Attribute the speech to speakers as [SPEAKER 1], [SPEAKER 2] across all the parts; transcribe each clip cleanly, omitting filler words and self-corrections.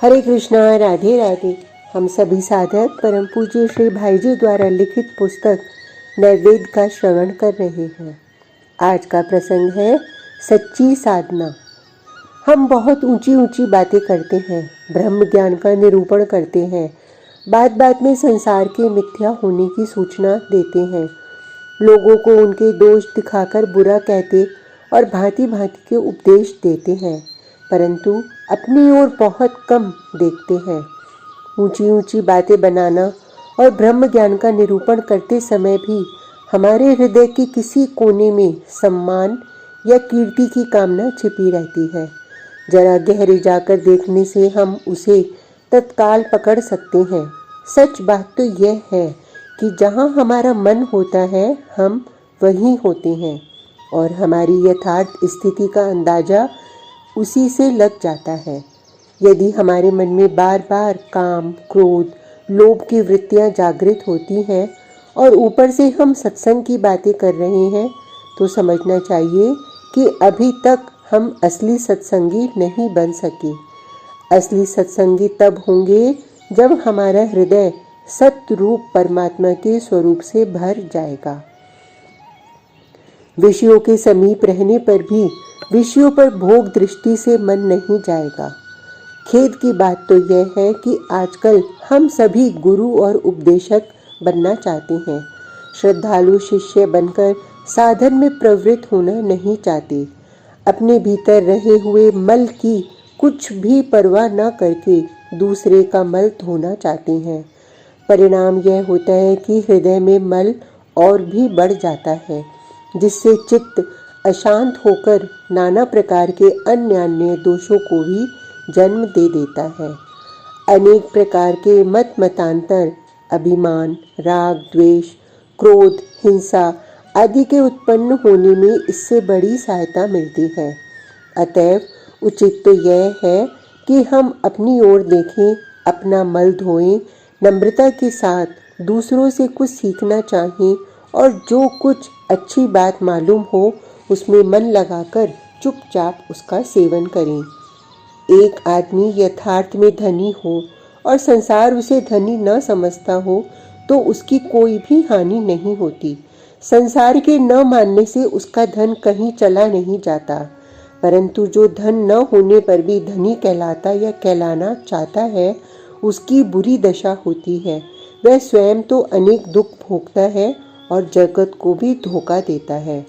[SPEAKER 1] हरे कृष्णा, राधे राधे। हम सभी साधक परम पूज्य श्री भाई जी द्वारा लिखित पुस्तक नैवेद्य का श्रवण कर रहे हैं। आज का प्रसंग है सच्ची साधना। हम बहुत ऊंची ऊंची बातें करते हैं, ब्रह्म ज्ञान का निरूपण करते हैं, बात बात में संसार के मिथ्या होने की सूचना देते हैं, लोगों को उनके दोष दिखाकर बुरा कहते और भांति भांति के उपदेश देते हैं, परंतु अपनी ओर बहुत कम देखते हैं। ऊंची ऊंची बातें बनाना और ब्रह्म ज्ञान का निरूपण करते समय भी हमारे हृदय के किसी कोने में सम्मान या कीर्ति की कामना छिपी रहती है। जरा गहरे जाकर देखने से हम उसे तत्काल पकड़ सकते हैं। सच बात तो यह है कि जहाँ हमारा मन होता है हम वहीं होते हैं और हमारी यथार्थ स्थिति का अंदाजा उसी से लग जाता है। यदि हमारे मन में बार बार काम, क्रोध, लोभ की वृत्तियां जागृत होती हैं और ऊपर से हम सत्संग की बातें कर रहे हैं, तो समझना चाहिए कि अभी तक हम असली सत्संगी नहीं बन सके। असली सत्संगी तब होंगे जब हमारा हृदय सत्य रूप परमात्मा के स्वरूप से भर जाएगा। विषयों के समीप रहने पर भी विषयों पर भोग दृष्टि से मन नहीं जाएगा। खेद की बात तो यह है कि आजकल हम सभी गुरु और उपदेशक बनना चाहते हैं, श्रद्धालु शिष्य बनकर साधन में प्रवृत्त होना नहीं चाहते। अपने भीतर रहे हुए मल की कुछ भी परवाह न करके दूसरे का मल धोना चाहते हैं। परिणाम यह होता है कि हृदय में मल और भी बढ़ जाता है, जिससे चित्त अशांत होकर नाना प्रकार के अन्य अन्य दोषों को भी जन्म दे देता है। अनेक प्रकार के मत मतांतर, अभिमान, राग, द्वेष, क्रोध, हिंसा आदि के उत्पन्न होने में इससे बड़ी सहायता मिलती है। अतएव उचित तो यह है कि हम अपनी ओर देखें, अपना मल धोएं, नम्रता के साथ दूसरों से कुछ सीखना चाहें और जो कुछ अच्छी बात मालूम हो उसमें मन लगाकर चुपचाप उसका सेवन करें। एक आदमी यथार्थ में धनी हो और संसार उसे धनी न समझता हो तो उसकी कोई भी हानि नहीं होती। संसार के न मानने से उसका धन कहीं चला नहीं जाता, परंतु जो धन न होने पर भी धनी कहलाता या कहलाना चाहता है, उसकी बुरी दशा होती है। वह स्वयं तो अनेक दुख भोगता है और जगत को भी धोखा देता है।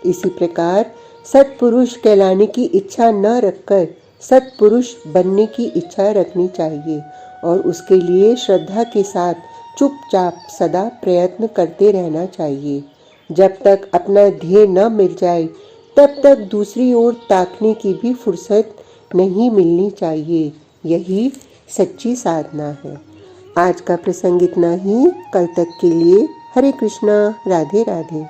[SPEAKER 1] इसी प्रकार सत्पुरुष कहलाने की इच्छा न रखकर सत्पुरुष बनने की इच्छा रखनी चाहिए और उसके लिए श्रद्धा के साथ चुपचाप सदा प्रयत्न करते रहना चाहिए। जब तक अपना ध्येय न मिल जाए तब तक दूसरी ओर ताकने की भी फुर्सत नहीं मिलनी चाहिए। यही सच्ची साधना है। आज का प्रसंग इतना ही। कल तक के लिए हरे कृष्णा, राधे राधे।